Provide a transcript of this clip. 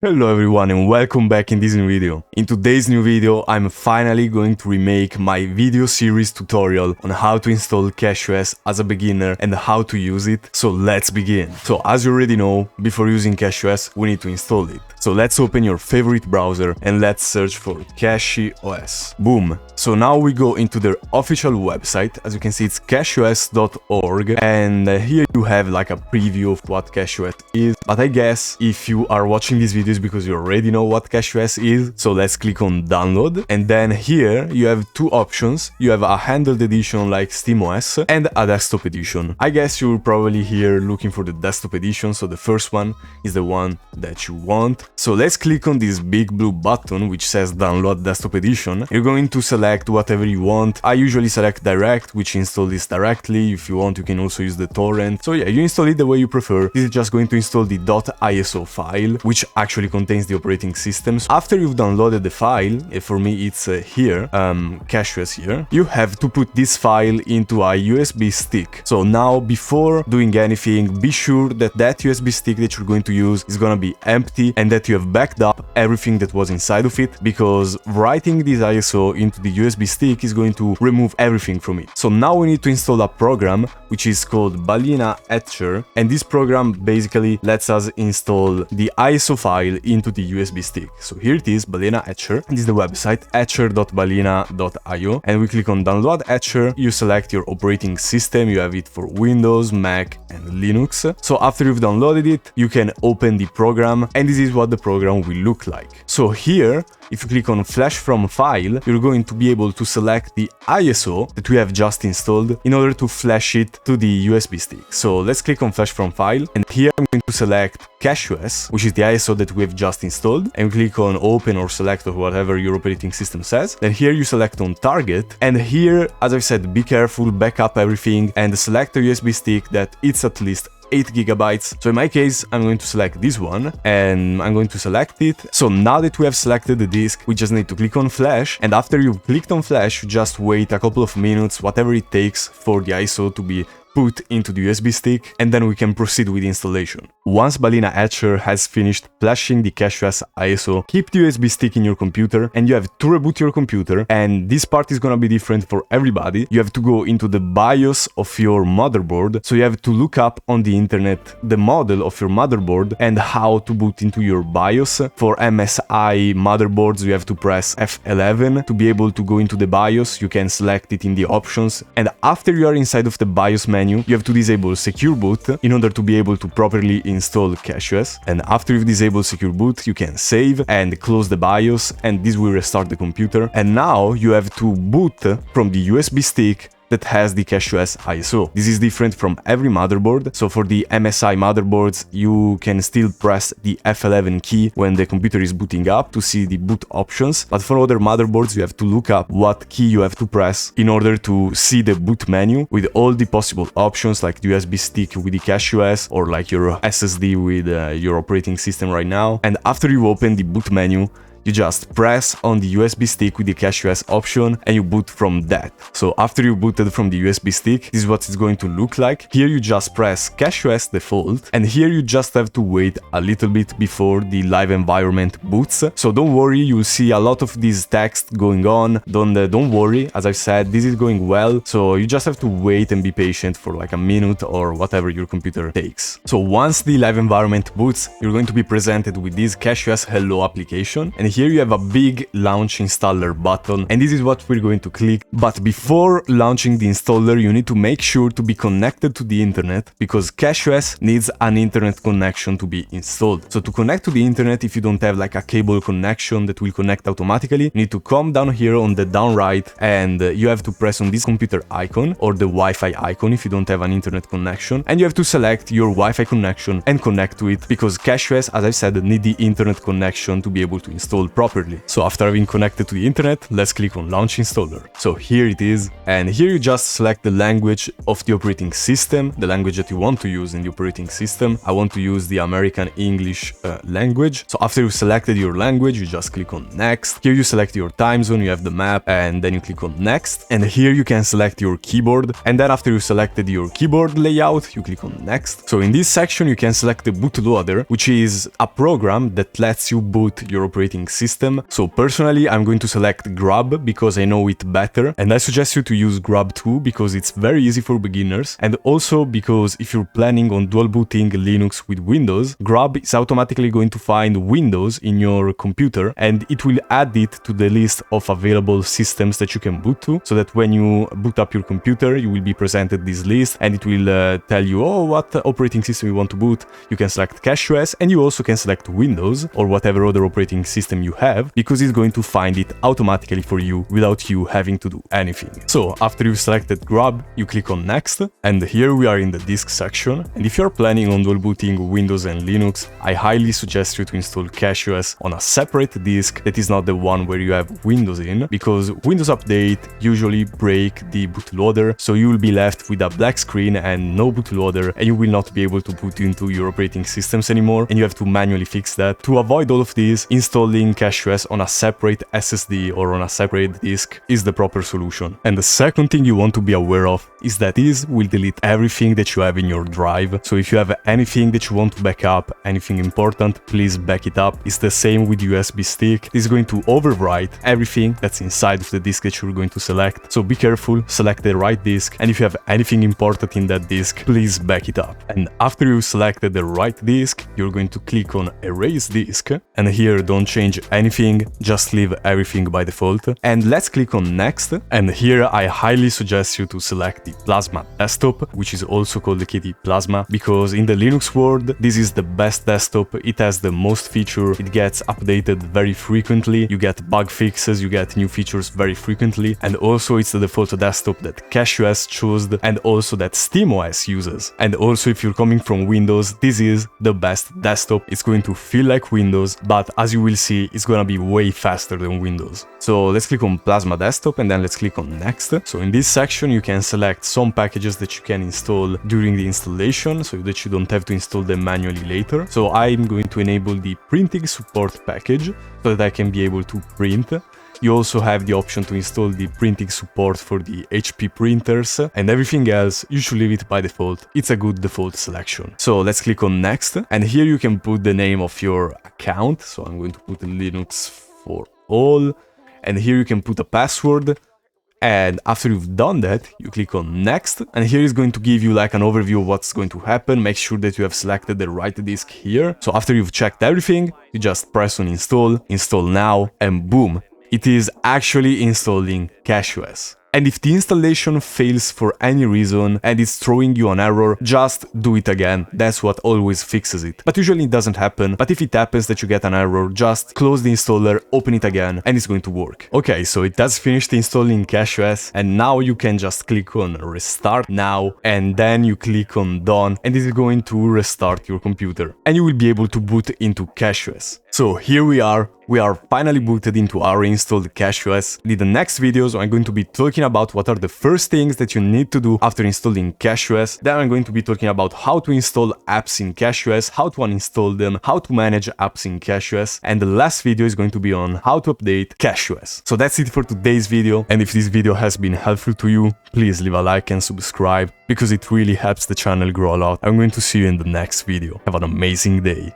Hello everyone and welcome back in this new video. In today's new video, I'm finally going to remake my video series tutorial on how to install CachyOS as a beginner and how to use it. So let's begin. So as you already know, before using CachyOS, we need to install it. So let's open your favorite browser and let's search for CachyOS. Boom. So now we go into their official website. As you can see, it's CachyOS.org, and here you have like a preview of what CachyOS is. But I guess if you are watching this video because you already know what CachyOS is. So let's click on download, and then here you have two options. You have a handheld edition like SteamOS and a desktop edition. I guess you're probably here looking for the desktop edition, so the first one is the one that you want. So let's click on this big blue button which says download desktop edition. You're going to select whatever you want. I usually select direct, which install this directly. If you want, you can also use the torrent. So yeah, you install it the way you prefer. This is just going to install the .iso file, which actually contains the operating system. So after you've downloaded the file, for me it's here, CachyOS here, you have to put this file into a USB stick. So now, before doing anything, be sure that that USB stick that you're going to use is gonna be empty and that you have backed up everything that was inside of it, because writing this ISO into the USB stick is going to remove everything from it. So now we need to install a program which is called Balena Etcher, and this program basically lets us install the ISO file into the USB stick. So here it is, Balena Etcher, and this is the website etcher.balena.io, and we click on download Etcher. You select your operating system. You have it for Windows, Mac and Linux. So after you've downloaded it, you can open the program, and this is what the program will look like. So here, if you click on flash from file, you're going to be able to select the ISO that we have just installed in order to flash it to the USB stick. So let's click on flash from file, and here I'm going to select CachyOS, which is the ISO that we have just installed, and click on open or select or whatever your operating system says. Then here you select on target, and here, as I said, be careful, back up everything and select a USB stick that it's at least 8 gigabytes. So in my case, I'm going to select this one and I'm going to select it. So now that we have selected the disk, we just need to click on flash, and after you've clicked on flash, you just wait a couple of minutes, whatever it takes for the ISO to be put into the USB stick, and then we can proceed with installation. Once Balena Etcher has finished flashing the CachyOS ISO, keep the USB stick in your computer and you have to reboot your computer, and this part is gonna be different for everybody. You have to go into the BIOS of your motherboard, so you have to look up on the internet the model of your motherboard and how to boot into your BIOS. For MSI motherboards, you have to press F11 to be able to go into the BIOS. You can select it in the options, and after you are inside of the BIOS menu, you have to disable secure boot in order to be able to properly install CachyOS. And after you've disabled secure boot, you can save and close the BIOS, and this will restart the computer. And now you have to boot from the USB stick that has the CachyOS ISO. This is different from every motherboard. So for the MSI motherboards, you can still press the F11 key when the computer is booting up to see the boot options. But for other motherboards, you have to look up what key you have to press in order to see the boot menu with all the possible options, like the USB stick with the CachyOS, or like your SSD with your operating system right now. And after you open the boot menu, you just press on the USB stick with the CachyOS option and you boot from that. So after you booted from the USB stick, this is what it's going to look like. Here you just press CachyOS default, and here you just have to wait a little bit before the live environment boots. So don't worry, you'll see a lot of this text going on. Don't worry, as I said, this is going well. So you just have to wait and be patient for like a minute or whatever your computer takes. So once the live environment boots, you're going to be presented with this CachyOS Hello application, and here you have a big launch installer button, and this is what we're going to click. But before launching the installer, you need to make sure to be connected to the internet, because CachyOS needs an internet connection to be installed. So to connect to the internet, if you don't have like a cable connection that will connect automatically, you need to come down here on the down right, and you have to press on this computer icon or the Wi-Fi icon if you don't have an internet connection, and you have to select your Wi-Fi connection and connect to it, because CachyOS, as I said, need the internet connection to be able to install installed properly. So after having connected to the internet, let's click on Launch Installer. So here it is, and here you just select the language of the operating system, the language that you want to use in the operating system. I want to use the American English language. So after you've selected your language, you just click on Next. Here you select your time zone, you have the map, and then you click on Next. And here you can select your keyboard, and then after you selected your keyboard layout, you click on Next. So in this section, you can select the bootloader, which is a program that lets you boot your operating system. So personally, I'm going to select Grub because I know it better, and I suggest you to use Grub too because it's very easy for beginners, and also because if you're planning on dual booting Linux with Windows, Grub is automatically going to find Windows in your computer and it will add it to the list of available systems that you can boot to, so that when you boot up your computer, you will be presented this list and it will tell you, oh, what operating system you want to boot. You can select CachyOS, and you also can select Windows or whatever other operating system you have, because it's going to find it automatically for you without you having to do anything. So after you've selected Grub, you click on Next, and here we are in the disk section. And if you're planning on dual booting Windows and Linux, I highly suggest you to install CachyOS on a separate disk that is not the one where you have Windows in, because Windows Update usually break the bootloader, so you will be left with a black screen and no bootloader, and you will not be able to boot into your operating systems anymore, and you have to manually fix that. To avoid all of this, installing CachyOS on a separate SSD or on a separate disk is the proper solution. And the second thing you want to be aware of is that this will delete everything that you have in your drive. So if you have anything that you want to back up, anything important, please back it up. It's the same with USB stick. It's going to overwrite everything that's inside of the disk that you're going to select. So be careful, select the right disk, and if you have anything important in that disk, please back it up. And after you've selected the right disk, you're going to click on Erase Disk, and here don't change anything, just leave everything by default. And let's click on Next, and here I highly suggest you to select the Plasma desktop, which is also called the KDE Plasma, because in the Linux world, this is the best desktop. It has the most feature, it gets updated very frequently, you get bug fixes, you get new features very frequently, and also it's the default desktop that CachyOS chose and also that SteamOS uses. And also if you're coming from Windows, this is the best desktop. It's going to feel like Windows, but as you will see, it's gonna be way faster than Windows. So let's click on Plasma Desktop and then let's click on Next. So in this section, you can select some packages that you can install during the installation so that you don't have to install them manually later. So I'm going to enable the printing support package so that I can be able to print. You also have the option to install the printing support for the HP printers, and everything else, you should leave it by default. It's a good default selection. So let's click on Next, and here you can put the name of your account. So I'm going to put linuxforall, and here you can put a password. And after you've done that, you click on Next, and here is going to give you like an overview of what's going to happen. Make sure that you have selected the right disk here. So after you've checked everything, you just press on Install, Install Now, and boom, it is actually installing CachyOS. And if the installation fails for any reason and it's throwing you an error, just do it again. That's what always fixes it. But usually it doesn't happen. But if it happens that you get an error, just close the installer, open it again, and it's going to work. Okay, so it has finished installing CachyOS, and now you can just click on Restart Now, and then you click on Done, and it is going to restart your computer. And you will be able to boot into CachyOS. So here we are finally booted into our installed CachyOS. In the next videos, I'm going to be talking about what are the first things that you need to do after installing CachyOS. Then I'm going to be talking about how to install apps in CachyOS, how to uninstall them, how to manage apps in CachyOS, and the last video is going to be on how to update CachyOS. So that's it for today's video, and if this video has been helpful to you, please leave a like and subscribe, because it really helps the channel grow a lot. I'm going to see you in the next video. Have an amazing day.